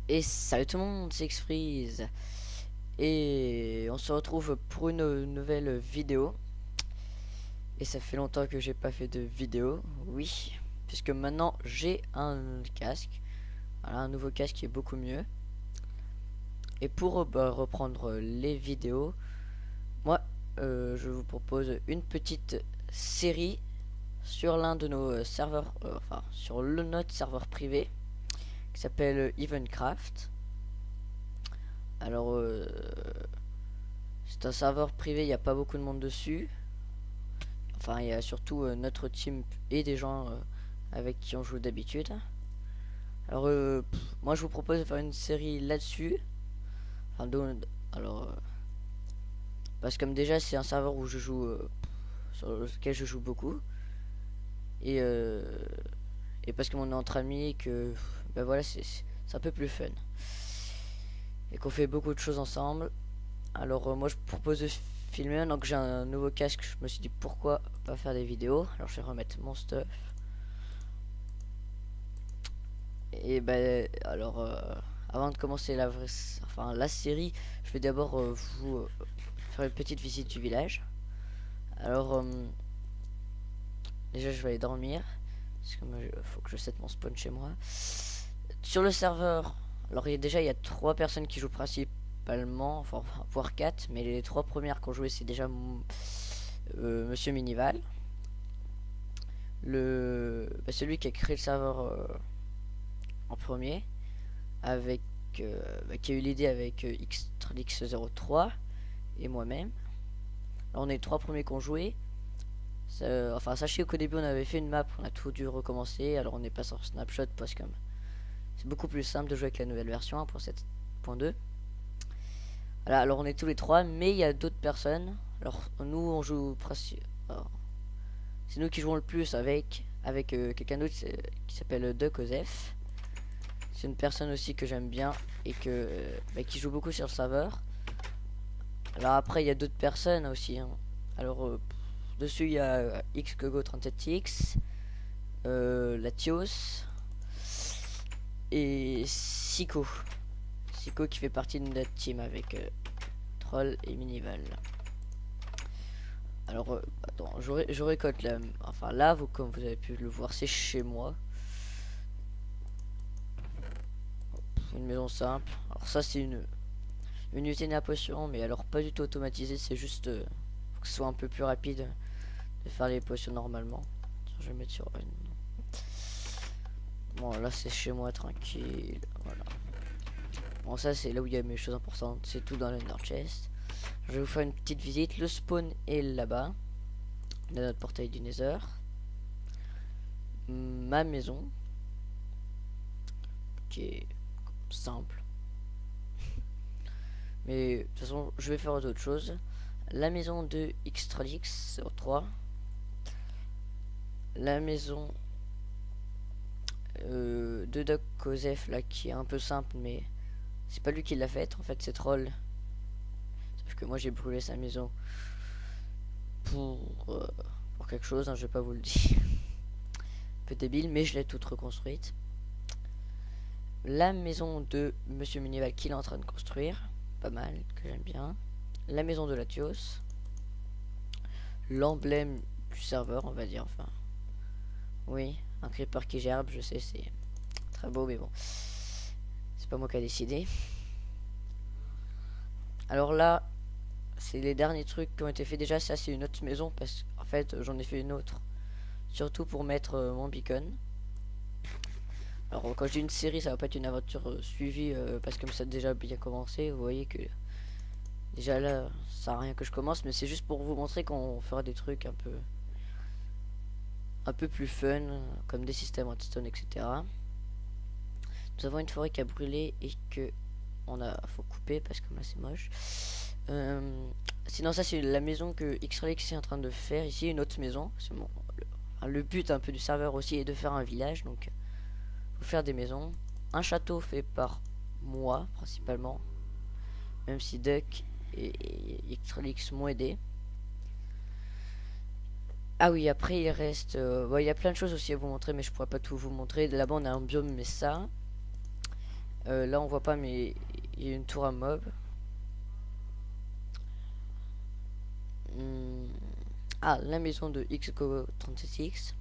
Et salut tout le monde, c'est Xfreeze. Et on se retrouve pour une nouvelle vidéo. Et ça fait longtemps que j'ai pas fait de vidéo, oui. Puisque maintenant j'ai un casque. Voilà, un nouveau casque qui est beaucoup mieux. Et pour reprendre les vidéos, moi je vous propose une petite série sur l'un de nos serveurs, enfin sur notre serveur privé qui s'appelle Evencraft. Alors c'est un serveur privé, il n'y a pas beaucoup de monde dessus. Enfin, il y a surtout notre team et des gens avec qui on joue d'habitude. Alors, moi je vous propose de faire une série là-dessus. Enfin, alors, parce que comme déjà c'est un serveur où je joue, sur lequel je joue beaucoup. Et, euh, et parce que on est entre amis et que, ben voilà, c'est un peu plus fun. Et qu'on fait beaucoup de choses ensemble. Alors, moi je propose de filmer. Maintenant que j'ai un nouveau casque, je me suis dit pourquoi pas faire des vidéos. Alors, je vais remettre mon stuff. Et ben alors avant de commencer la série, je vais d'abord vous faire une petite visite du village. Alors déjà je vais aller dormir parce que faut que je set mon spawn chez moi. Sur le serveur, alors il y a trois personnes qui jouent principalement, enfin voire quatre, mais les trois premières qui ont joué c'est déjà Monsieur Minival, celui qui a créé le serveur en premier, avec qui a eu l'idée avec Xtrlix03 et moi-même. Alors on est les trois premiers qui ont joué. Enfin, sachez qu'au début on avait fait une map, on a tout dû recommencer. Alors on est pas sur Snapshot parce que c'est beaucoup plus simple de jouer avec la nouvelle version 1.7.2. Voilà, alors on est tous les trois, mais il y a d'autres personnes. Alors nous on joue c'est nous qui jouons le plus avec quelqu'un d'autre qui s'appelle Duck Osef. C'est une personne aussi que j'aime bien et qui joue beaucoup sur le serveur. Alors après il y a d'autres personnes aussi, hein. Alors dessus il y a XGogo37X, Latios et Siko. Siko qui fait partie de notre team avec Troll et Minival. Alors attends, je récolte là. Enfin là, comme vous avez pu le voir, c'est chez moi. Une maison simple. Alors ça c'est une usine à potions, mais alors pas du tout automatisée, c'est juste faut que ce soit un peu plus rapide de faire les potions normalement. Je vais mettre sur une. Bon là c'est chez moi tranquille. Voilà. Bon ça c'est là où il y a mes choses importantes. C'est tout dans l'Under Chest. Je vais vous faire une petite visite. Le spawn est là-bas. Dans notre portail du Nether. Ma maison. Qui est simple. Mais de toute façon je vais faire autre chose. La maison de Xtralix03. La maison de Doc Cosef là qui est un peu simple, mais c'est pas lui qui l'a faite, en fait c'est Troll. Sauf que moi j'ai brûlé sa maison pour, euh, pour quelque chose, hein, je vais pas vous le dire. Un peu débile, mais je l'ai toute reconstruite. La maison de Monsieur Minival qu'il est en train de construire, pas mal, que j'aime bien. La maison de Latios. L'emblème du serveur, on va dire, enfin. Oui, un creeper qui gerbe, je sais, c'est très beau, mais bon. C'est pas moi qui a décidé. Alors là, c'est les derniers trucs qui ont été faits. Déjà ça c'est une autre maison parce qu'en fait j'en ai fait une autre surtout pour mettre mon beacon. Alors quand je dis une série, ça va pas être une aventure suivie parce que comme ça a déjà bien commencé. Vous voyez que déjà là ça sert à rien que je commence, mais c'est juste pour vous montrer qu'on fera des trucs un peu plus fun, comme des systèmes redstone, etc. Nous avons une forêt qui a brûlé et que faut couper parce que là c'est moche. Sinon ça c'est la maison que Xrelix est en train de faire ici, une autre maison. C'est bon, le but un peu du serveur aussi est de faire un village, donc faut faire des maisons. Un château fait par moi principalement, même si Duck et Xrelix m'ont aidé. Ah oui, après il reste bon, il y a plein de choses aussi à vous montrer, mais je pourrais pas tout vous montrer. Là-bas on a un biome mais ça. Là on voit pas, mais il y a une tour à mob. Hmm. Ah, la maison de XGO36.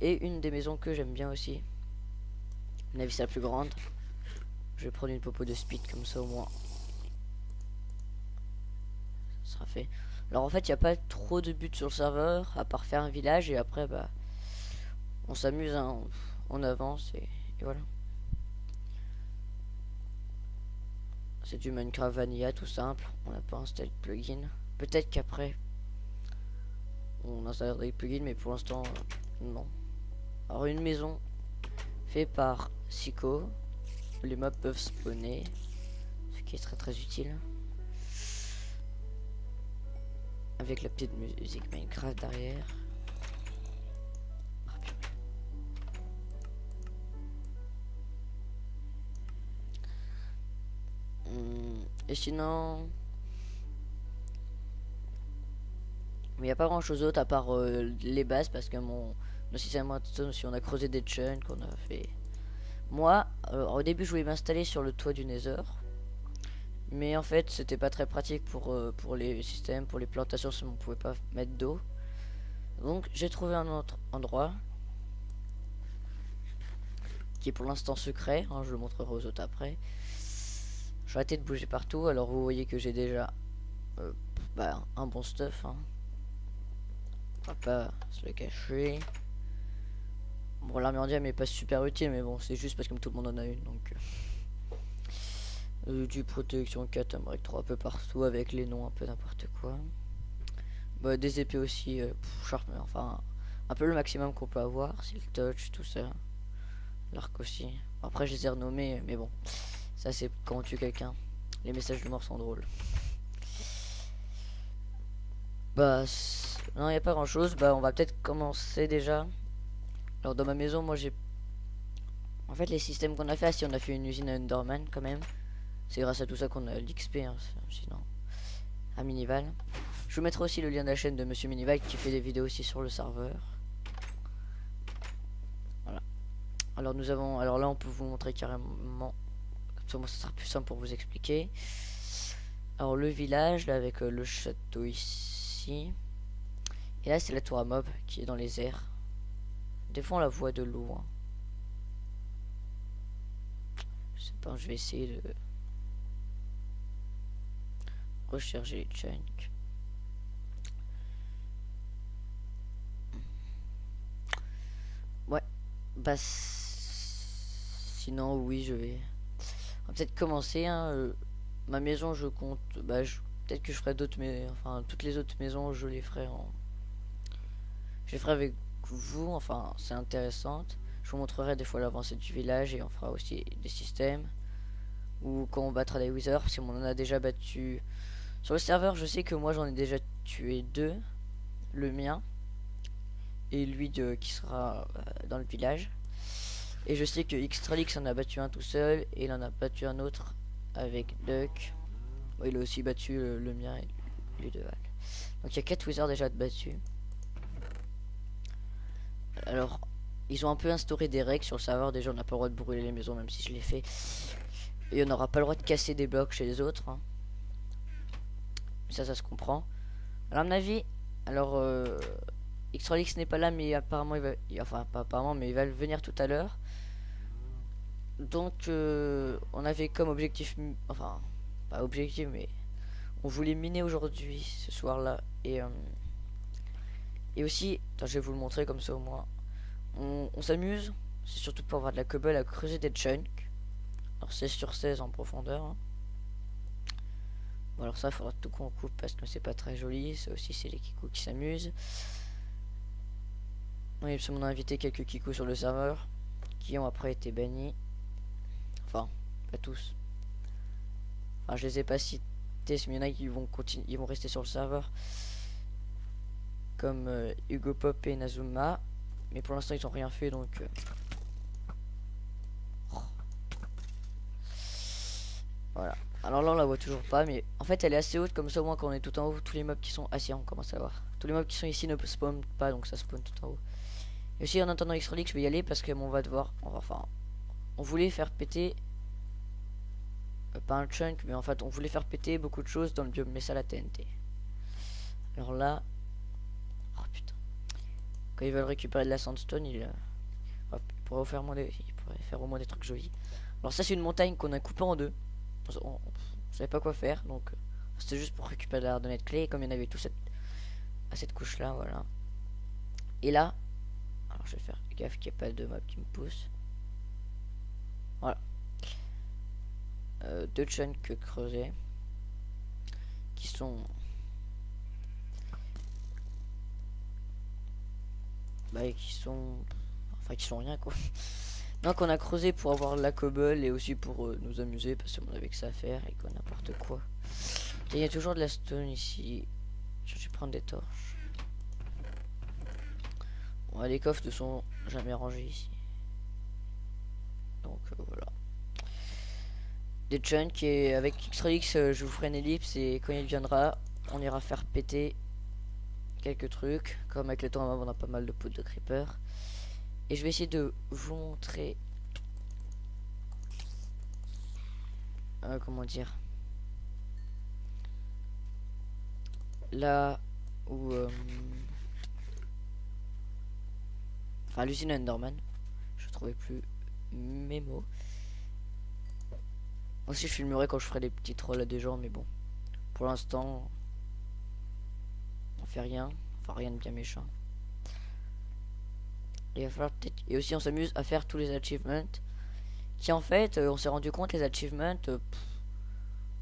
Et une des maisons que j'aime bien aussi. La vis la plus grande. Je vais prendre une popo de speed comme ça au moins. Ça sera fait. Alors en fait, il n'y a pas trop de buts sur le serveur, à part faire un village et après, bah, on s'amuse, hein, on avance et voilà. C'est du Minecraft Vanilla tout simple. On n'a pas installé de plugin. Peut-être qu'après, on installera des plugins, mais pour l'instant, non. Alors une maison faite par Sico. Les mobs peuvent spawner, ce qui est très très utile. Avec la petite musique Minecraft derrière. Et sinon, il n'y a pas grand chose d'autre à part les bases parce que mon système si on a creusé des chunks, on a fait. Moi, au début, je voulais m'installer sur le toit du Nether, mais en fait, c'était pas très pratique pour les systèmes, pour les plantations, si on pouvait pas mettre d'eau. Donc, j'ai trouvé un autre endroit qui est pour l'instant secret. Hein, je le montrerai aux autres après. J'ai arrêté de bouger partout, alors vous voyez que j'ai déjà bah, un bon stuff. Hein. On va pas se le cacher. Bon, l'armure indienne est pas super utile, mais bon, c'est juste parce que tout le monde en a une. Donc, du protection 4, un break 3 un peu partout avec les noms un peu n'importe quoi. Bah, des épées aussi, sharp, enfin, un peu le maximum qu'on peut avoir. C'est le touch, tout ça. L'arc aussi. Après, je les ai renommés, mais bon, ça c'est quand on tue quelqu'un. Les messages de mort sont drôles. Bah, non, il n'y a pas grand chose. Bah, on va peut-être commencer déjà. Alors, dans ma maison, moi j'ai. En fait, les systèmes qu'on a fait, si on a fait une usine à Enderman quand même. C'est grâce à tout ça qu'on a l'XP, hein, sinon. À Minival. Je vous mettrai aussi le lien de la chaîne de Monsieur Minival qui fait des vidéos aussi sur le serveur. Voilà. Alors, nous avons. Alors là, on peut vous montrer carrément. Comme ça, moi, ça sera plus simple pour vous expliquer. Alors, le village, là, avec le château ici. Et là, c'est la tour à mob qui est dans les airs. Des fois, on la voit de loin. Je sais pas, je vais essayer de rechercher les chunks. Ouais, bah sinon oui, je vais. On va peut-être commencer. Hein, ma maison, je compte. Bah, peut-être que je ferai d'autres, mais enfin toutes les autres maisons, je les ferai en. Je les ferai avec vous. Enfin, c'est intéressant. Je vous montrerai des fois l'avancée du village et on fera aussi des systèmes. Ou quand on battra les wizards, parce qu'on en a déjà battu. Sur le serveur, je sais que moi j'en ai déjà tué 2. Le mien. Et lui qui sera dans le village. Et je sais que Xtralix en a battu un tout seul. Et il en a battu un autre avec Duck. Bon, il a aussi battu le mien et lui de Val. Donc il y a 4 wizards déjà de battus. Alors, ils ont un peu instauré des règles sur le serveur. Déjà, on n'a pas le droit de brûler les maisons, même si je l'ai fait. Et on n'aura pas le droit de casser des blocs chez les autres. Hein. Ça se comprend. Alors, à mon avis, alors Xtralix n'est pas là, mais apparemment il va, enfin pas apparemment, mais il va venir tout à l'heure. Donc on avait comme objectif, enfin pas objectif, mais on voulait miner aujourd'hui, ce soir-là, et aussi, attends, je vais vous le montrer comme ça au moins. On s'amuse, c'est surtout pour avoir de la cobble à creuser des chunks. Alors 16 sur 16 en profondeur. Hein. Bon, alors ça, il faudra tout qu'on coupe parce que c'est pas très joli. Ça aussi, c'est les kikous qui s'amusent. Oui, parce qu'on a invité quelques kikous sur le serveur qui ont après été bannis. Enfin, pas tous. Enfin, je les ai pas cités, mais il y en a qui vont continuer, ils vont rester sur le serveur. Comme Hugo Pop et Nazuma. Mais pour l'instant, ils ont rien fait donc. Voilà. Alors là, on la voit toujours pas, mais en fait, elle est assez haute, comme ça, au moins, quand on est tout en haut, tous les mobs qui sont. Ah, si, on commence à voir. Tous les mobs qui sont ici ne spawnent pas, donc ça spawn tout en haut. Et aussi, en attendant Xtralix, je vais y aller parce qu'on va devoir. Enfin, on voulait faire péter, pas un chunk, mais en fait on voulait faire péter beaucoup de choses dans le biome, mais ça la TNT. Alors là, oh putain, quand ils veulent récupérer de la sandstone, hop, ils pourraient faire au moins des trucs jolis. Alors ça c'est une montagne qu'on a coupée en deux. On savait pas quoi faire, donc c'était juste pour récupérer de la randonnette clé, et comme il y en avait tout à cette couche là, voilà. Et là, alors je vais faire gaffe qu'il n'y ait pas de mob qui me pousse. Voilà. Deux chunks creusés qui sont qui sont rien quoi. Donc on a creusé pour avoir la cobble et aussi pour nous amuser parce qu'on avait que ça à faire et quoi n'importe quoi. Il y a toujours de la stone ici. Je vais prendre des torches. Bon, les coffres ne sont jamais rangés ici. Donc voilà. Des chunks et avec Xtrolix je vous ferai une ellipse et quand il viendra on ira faire péter quelques trucs. Comme avec le temps on a pas mal de poudre de creeper. Et je vais essayer de vous montrer comment dire, là où enfin l'usine Enderman, je trouvais plus mes mots. Aussi je filmerai quand je ferai des petits trolls à des gens, mais bon pour l'instant on fait rien, enfin rien de bien méchant. Il va falloir peut-être, et aussi on s'amuse à faire tous les achievements qui en fait on s'est rendu compte les achievements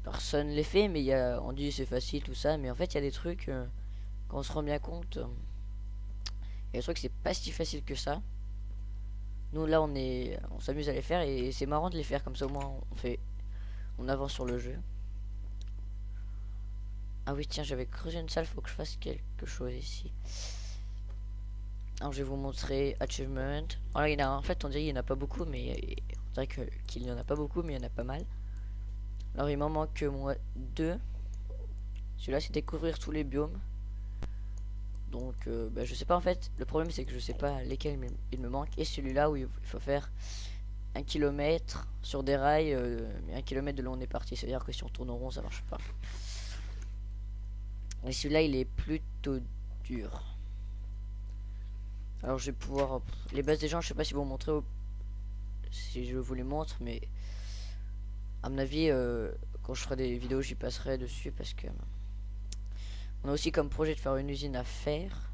personne les fait, mais on dit c'est facile tout ça, mais en fait il y a des trucs quand on se rend bien compte il y a des trucs c'est pas si facile que ça. Nous là on s'amuse à les faire et c'est marrant de les faire comme ça, au moins on avance sur le jeu. Ah oui tiens, j'avais creusé une salle, faut que je fasse quelque chose ici. Alors je vais vous montrer achievement. Voilà, il y en a, en fait on dirait qu'il n'y en a pas beaucoup, mais on dirait qu'il n'y en a pas beaucoup, mais il y en a pas mal. Alors il m'en manque moi 2. Celui-là c'est découvrir tous les biomes. Donc je sais pas en fait. Le problème c'est que je sais pas lesquels il me manque. Et celui-là où il faut faire 1 km sur des rails, mais 1 km de là on est parti. C'est à dire que si on tourne en rond ça marche pas. Et celui-là il est plutôt dur. Alors je vais pouvoir les bases des gens, je sais pas si vous montrer si je vous les montre, mais à mon avis quand je ferai des vidéos j'y passerai dessus parce que on a aussi comme projet de faire une usine à fer.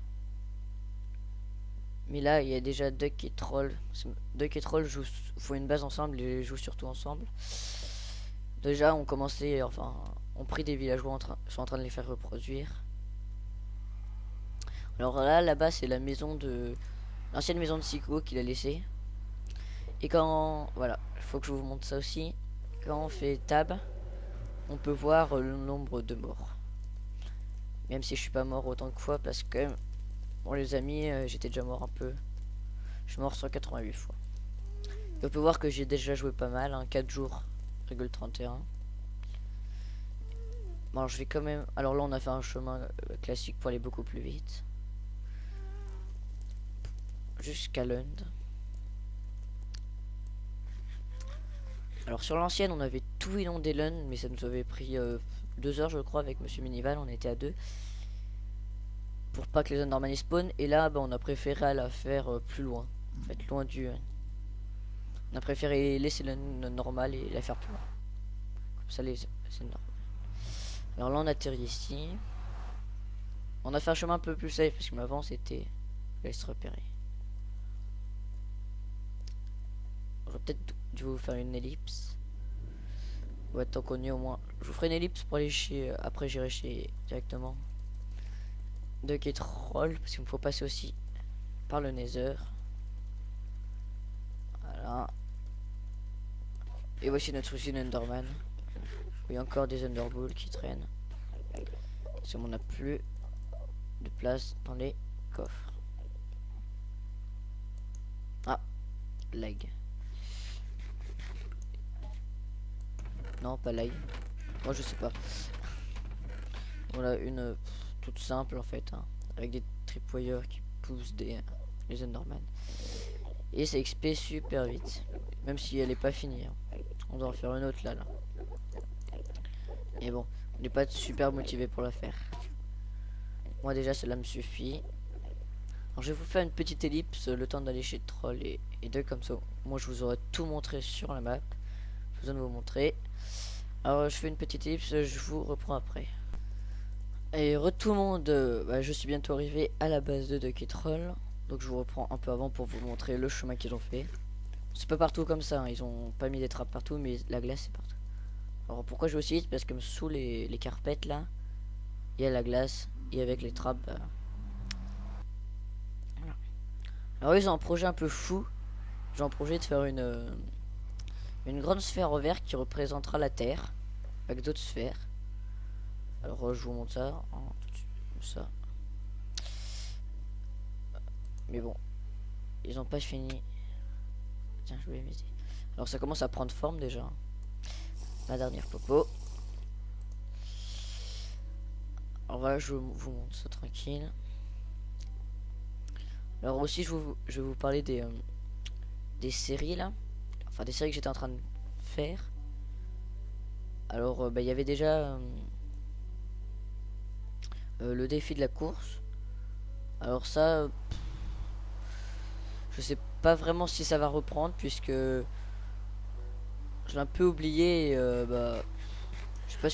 Mais là il y a déjà Duck et Troll. Duck et Troll font une base ensemble et jouent surtout ensemble. Déjà on commençait, enfin on pris des villageois, sont en train de les faire reproduire. Alors là-bas c'est la maison de l'ancienne maison de Siko qu'il a laissée. Et quand voilà, il faut que je vous montre ça aussi. Quand on fait tab, on peut voir le nombre de morts. Même si je suis pas mort autant que fois parce que bon les amis, j'étais déjà mort un peu. Je suis mort 188 fois. Et on peut voir que j'ai déjà joué pas mal, hein, 4 jours, 31. Bon alors je vais quand même. Alors là on a fait un chemin classique pour aller beaucoup plus vite. Jusqu'à Lund. Alors sur l'ancienne on avait tout inondé Lund, mais ça nous avait pris 2 heures je crois avec Monsieur Minival, on était à 2. Pour pas que les Enderman spawn. Et là on a préféré la faire plus loin. En fait loin du... on a préféré laisser le normal et la faire plus loin. Comme ça c'est normal. Alors là on atterrit ici. On a fait un chemin un peu plus safe parce que avant c'était... laisse repérer. J'aurais peut-être dû vous faire une ellipse. Ouais, tant qu'on y est au moins. Je vous ferai une ellipse pour aller chez... Après j'irai chez directement Duck et Troll parce qu'il me faut passer aussi par le Nether. Voilà. Et voici notre usine Enderman. Il y a encore des Enderballs qui traînent. Parce qu'on n'a plus de place dans les coffres. Ah, lag. Non, pas lag. Moi je sais pas. Voilà une toute simple en fait, hein, avec des tripwires qui poussent les Enderman. Et ça XP super vite. même si elle est pas finie, hein. On doit en faire une autre là. Et bon, on n'est pas super motivé pour la faire. Moi déjà cela me suffit. Alors je vais vous faire une petite ellipse, le temps d'aller chez Troll et de comme ça. Moi je vous aurais tout montré sur la map. J'ai besoin de vous montrer. Alors je fais une petite ellipse, je vous reprends après. Et tout le monde, je suis bientôt arrivé à la base de Ducky Troll. Donc je vous reprends un peu avant pour vous montrer le chemin qu'ils ont fait. C'est pas partout comme ça, hein. Ils ont pas mis des trappes partout, mais la glace c'est partout. Alors pourquoi je vais aussi vite? Parce que sous les carpettes là, il y a la glace. Et avec les trappes, voilà. Alors ils ont un projet un peu fou. Ils ont un projet de faire une grande sphère au vert qui représentera la Terre. Avec d'autres sphères. Alors je vous montre ça. Comme ça. Mais bon. Ils ont pas fini. Tiens, je vais m'aider. Alors ça commence à prendre forme déjà. La dernière popo. Alors voilà, je vous montre ça tranquille. Alors aussi, je vais vous parler des séries là. Enfin, des séries que j'étais en train de faire. Alors, il y avait déjà le défi de la course. Alors ça, je sais pas vraiment si ça va reprendre puisque je l'ai un peu oublié. J'ai pas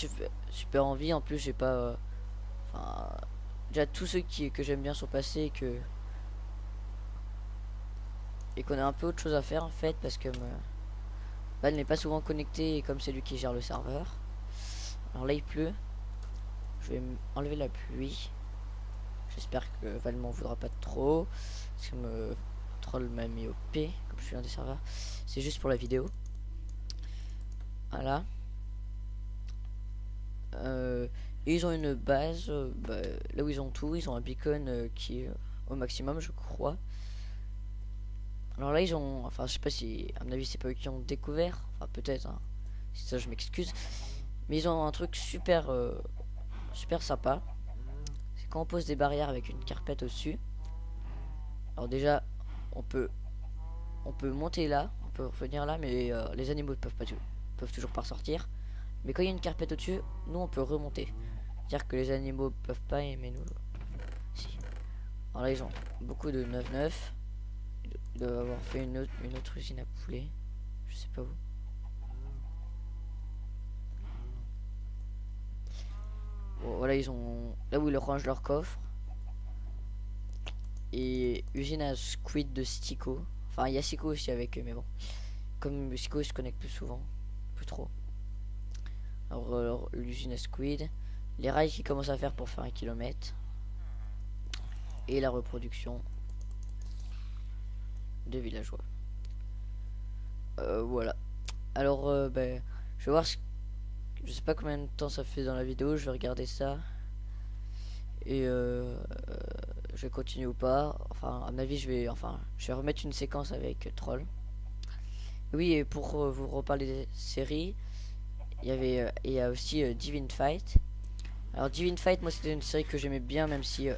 super envie. En plus, j'ai pas. Enfin, déjà tous ceux que j'aime bien sont passés et qu'on a un peu autre chose à faire en fait parce que Val n'est pas souvent connecté et comme c'est lui qui gère le serveur. Alors là il pleut. Je vais enlever la pluie. J'espère que Val m'en voudra pas trop. Parce que me troll m'a mis au P comme je suis un des serveurs. C'est juste pour la vidéo. Voilà. Et ils ont une base là où ils ont tout. Ils ont un beacon qui est au maximum je crois. Alors là ils ont, enfin je sais pas si, à mon avis c'est pas eux qui ont découvert, enfin peut-être, hein. Si ça je m'excuse, mais ils ont un truc super super sympa. C'est quand on pose des barrières avec une carpette au dessus. Alors déjà on peut monter là, on peut revenir là, mais les animaux peuvent toujours pas ressortir. Mais quand il y a une carpette au dessus, nous on peut remonter. C'est-à-dire que les animaux peuvent pas, mais nous si. Alors là ils ont beaucoup de 9-9. Ils doivent avoir fait une autre usine à poulet. Je sais pas où. Bon, voilà, ils ont là où ils rangent leur coffre. Et usine à squid de Stico. Enfin, il y a Stico aussi avec eux, mais bon. Comme Stico se connecte plus souvent. Plus trop. Alors l'usine à squid. Les rails qui commencent à faire pour faire 1 kilomètre. Et la reproduction de villageois. Voilà. Alors, je vais voir. Je sais pas combien de temps ça fait dans la vidéo. Je vais regarder ça. Et je vais continuer ou pas. Enfin, à mon avis, je vais remettre une séquence avec Troll. Oui, et pour vous reparler des séries, il y a aussi Divine Fight. Alors Divine Fight, moi c'était une série que j'aimais bien, même si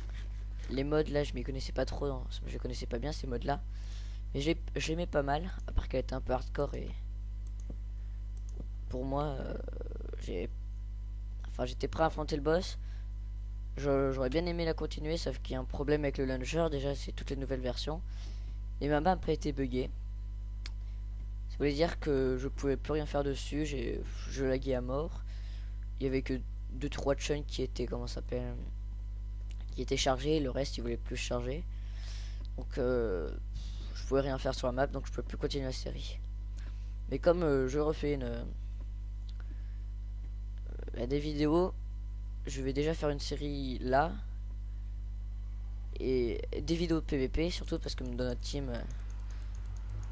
les modes là je m'y connaissais pas trop, je connaissais pas bien ces modes là, mais j'aimais pas mal, à part qu'elle était un peu hardcore et pour moi j'étais prêt à affronter le boss. J'aurais bien aimé la continuer, sauf qu'il y a un problème avec le launcher. Déjà c'est toutes les nouvelles versions et ma map a été buggée. Ça voulait dire que je pouvais plus rien faire dessus, je laguais à mort. Il y avait que 2-3 chunks qui étaient, comment ça s'appelle, qui étaient chargés, le reste il voulait plus charger. Donc je pouvais rien faire sur la map, donc je pouvais plus continuer la série. Mais comme je refais des vidéos, je vais déjà faire une série là. Et des vidéos de PVP, surtout parce que dans notre team,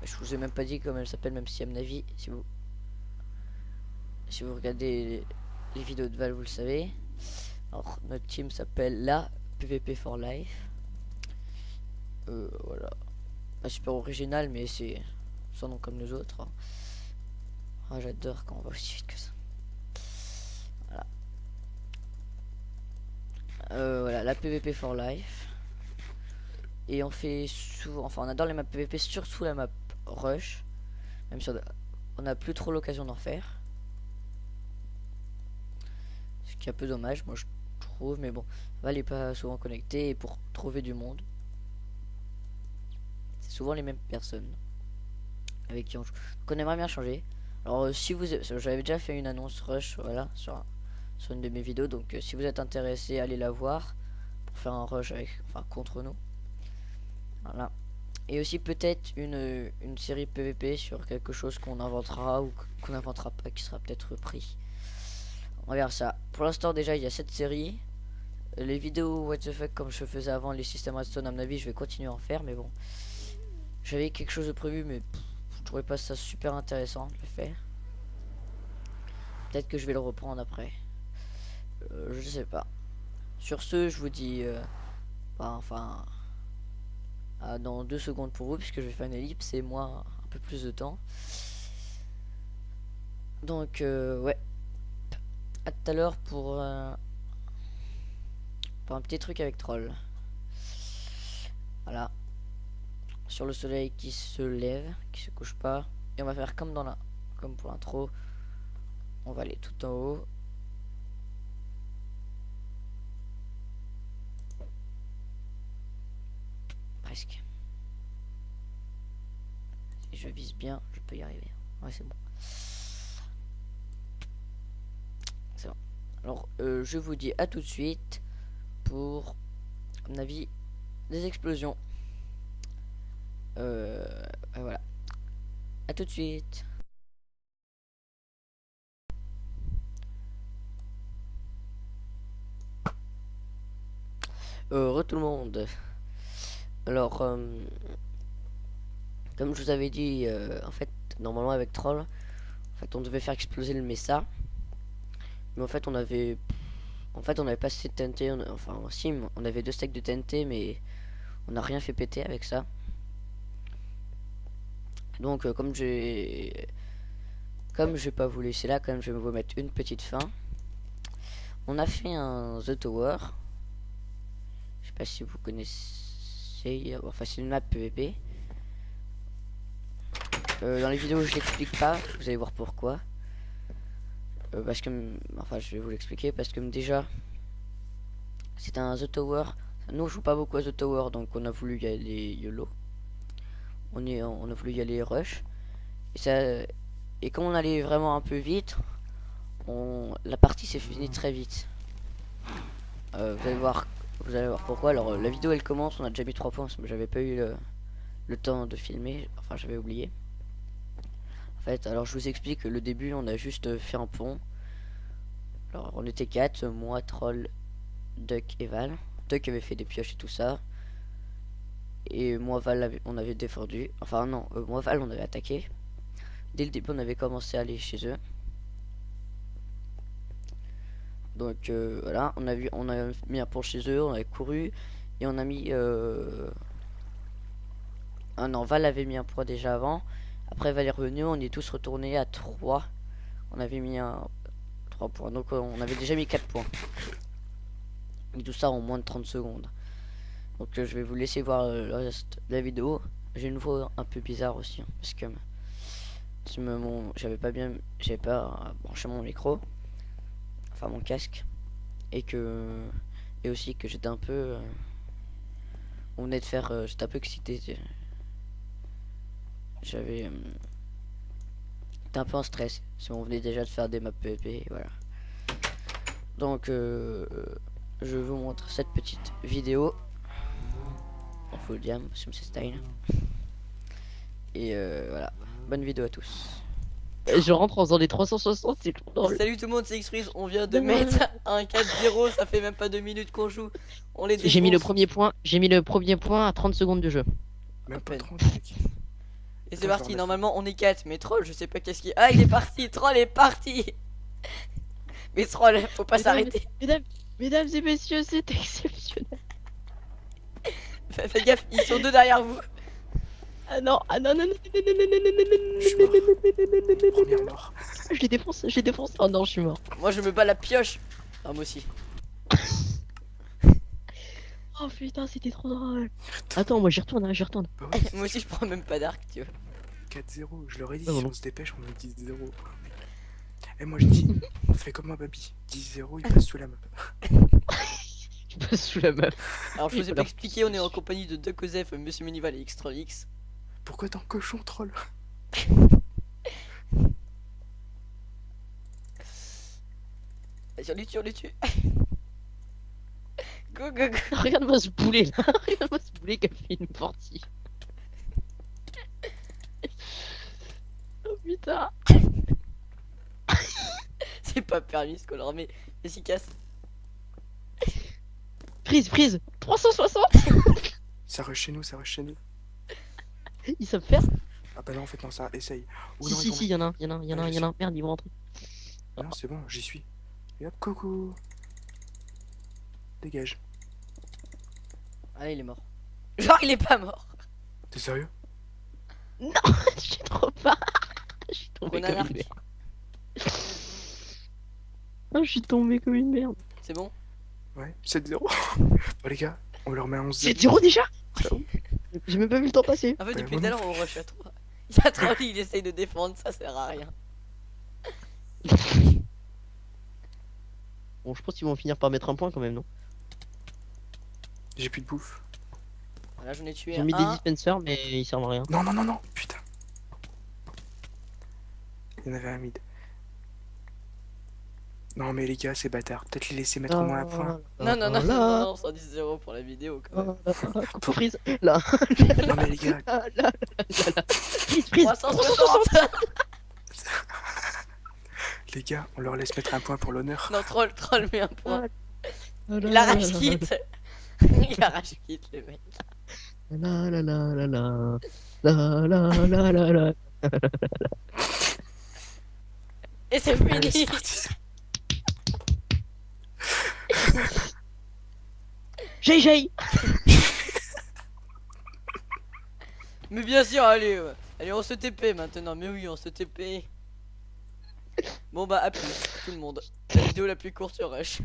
je vous ai même pas dit comment elle s'appelle, même si à mon avis, si vous regardez les vidéos de Val, vous le savez. Alors notre team s'appelle la PVP for Life. Voilà, pas super original, mais c'est son nom comme les autres, hein. Ah, j'adore quand on va aussi vite que ça. Voilà. Voilà, la PVP for Life. Et on fait souvent, enfin on adore les maps PVP, surtout la map Rush. Même si on n'a plus trop l'occasion d'en faire. Ce qui est un peu dommage, moi je trouve, mais bon, Val est pas souvent connecté et pour trouver du monde, c'est souvent les mêmes personnes avec qui on joue. Donc on aimerait bien changer. Alors si vous, j'avais déjà fait une annonce rush, voilà, sur une de mes vidéos, donc si vous êtes intéressé, allez la voir pour faire un rush avec, enfin contre nous. Voilà. Et aussi peut-être une série PVP sur quelque chose qu'on inventera ou qu'on n'inventera pas, qui sera peut-être repris. On va voir ça. Pour l'instant déjà il y a cette série. Les vidéos what the fuck comme je faisais avant, les systèmes redstone à mon avis je vais continuer à en faire, mais bon. J'avais quelque chose de prévu mais je trouvais pas ça super intéressant de le faire. Peut-être que je vais le reprendre après. Je sais pas. Sur ce je vous dis enfin dans 2 secondes pour vous puisque je vais faire une ellipse et moi un peu plus de temps. Donc ouais. À tout à l'heure pour un petit truc avec troll. Voilà. Sur le soleil qui se lève, qui se couche pas. Et on va faire comme comme pour l'intro. On va aller tout en haut. Presque. Si je vise bien, je peux y arriver. Ouais, c'est bon. C'est bon. Alors, je vous dis à tout de suite pour, à mon avis, des explosions. Voilà. À tout de suite. Tout le monde. Alors, comme je vous avais dit, en fait, normalement avec Troll, en fait, on devait faire exploser le Mesa. Mais en fait, on avait pas assez de TNT. Enfin, si, on avait 2 stacks de TNT, mais on n'a rien fait péter avec ça. Donc, comme je vais pas vous laisser là, quand même, je vais vous mettre une petite fin. On a fait un The Tower. Je sais pas si vous connaissez. Enfin, c'est une map PVP. Dans les vidéos, je l'explique pas. Vous allez voir pourquoi. Parce que, enfin, je vais vous l'expliquer. Parce que déjà, c'est un The Tower. Nous, on joue pas beaucoup à The Tower, donc on a voulu y aller YOLO. On a voulu y aller rush. Et comme on allait vraiment un peu vite, la partie s'est finie très vite. Vous allez voir pourquoi. Alors la vidéo elle commence, on a déjà mis 3 points, mais j'avais pas eu le temps de filmer, enfin j'avais oublié. En fait, alors je vous explique, le début on a juste fait un pont. Alors on était 4, moi, Troll, Duck et Val. Duck avait fait des pioches et tout ça. Et moi, Val, on avait défendu. Enfin non, moi, Val, on avait attaqué. Dès le début on avait commencé à aller chez eux. Donc voilà, on a mis un pont chez eux, on avait couru et on a mis ah non, Val avait mis un point déjà avant. Après Val est revenu, on est tous retournés à 3. On avait mis 3 points. Donc on avait déjà mis 4 points. Et tout ça en moins de 30 secondes. Donc je vais vous laisser voir le reste de la vidéo. J'ai une voix un peu bizarre aussi hein, parce que j'avais pas branché mon micro, enfin mon casque, et aussi que j'étais un peu on venait de faire j'étais un peu excité, j'étais un peu en stress, si on venait déjà de faire des maps PvP, voilà. Donc je vous montre cette petite vidéo en full diam sur ce style, et voilà, bonne vidéo à tous. Je rentre en faisant les 360, c'est trop drôle. Salut tout le monde, c'est Xfreeze, on vient de mettre un 4-0, ça fait même pas 2 minutes qu'on joue. On les défonce. J'ai mis le premier point à 30 secondes de jeu. Même pas 30 Et c'est parti, normalement on est 4, mais Troll, je sais pas qu'est-ce qu'il... Ah, il est parti, Troll est parti. Mais Troll, faut pas s'arrêter. Mesdames et messieurs, c'est exceptionnel. Fais gaffe, ils sont 2 derrière vous. Ah non, non, non, non, non, non, non, non, non, non, je les défonce, oh non, je suis mort. Moi je me bats la pioche. Ah, moi aussi. Oh putain, c'était trop drôle. Attends, moi j'y retourne, Moi aussi je prends même pas d'arc, tu vois. 4-0. Je leur ai dit, Ah, si bon. on se dépêche, on met 10-0. Et moi je dis, on fait comme un baby. 10-0, il passe sous la map. Je passe sous la meuf. Alors je vous ai pas Alors, expliqué, on est en compagnie de deux Cosef, Monsieur Minival et Xtrolix. Pourquoi t'es en cochon, troll? Vas-y, on les tue. Go, go, go. Regarde-moi ce boulet là. Regarde-moi ce boulet qui a fait une partie. Oh putain. C'est pas permis ce qu'on leur met. Efficace. Prise 360. Ça rush chez nous, ça rush chez nous. Ils savent faire. Ah bah non, en fait, non, ça, essaye. Ou Si non, si ils vont si, y'en a un, y'en a un, y'en a un, y'en a un. Merde, ils vont rentrer. mettre- Non, c'est bon, j'y suis. Et hop, coucou. Dégage. Ah, il est mort. Genre, il est pas mort. T'es sérieux? Je suis trop bas. Je suis tombé On a comme une l'arc. merde. Ah, je suis tombé comme une merde. C'est bon? Ouais, 7-0. Bon, les gars, on leur met un 11-0. C'est 0 déjà. Ciao. J'ai même pas vu le temps passer. En fait, Bah, depuis moi tout à non l'heure, on rush à 3. Il y a 3, il essaye de défendre, ça sert à rien. Bon, je pense qu'ils vont finir par mettre un point quand même, non? J'ai plus de bouffe. Voilà, j'en ai tué J'ai mis des un. dispensers, mais ils servent à rien. Non, non, non, non, putain. Il y en avait un mid. Non, mais les gars, c'est bâtard. Peut-être les laisser mettre au moins un point. Non, non, non, non, non, non, 110-0 pour la vidéo quand même. Coupe prise. Là. Non, mais les gars, Là. Prise. 360. les gars, on leur laisse mettre un point pour l'honneur. Non, troll, met un point. Il Il arrache quitte. Il arrache quitte, le mec. La la la la la. La la la la la. Et c'est Allez, c'est fini. parti. GG. Mais bien sûr, allez, allez, on se TP maintenant. Mais oui, on se TP. Bon bah, à plus, tout le monde. La vidéo la plus courte sur Rush.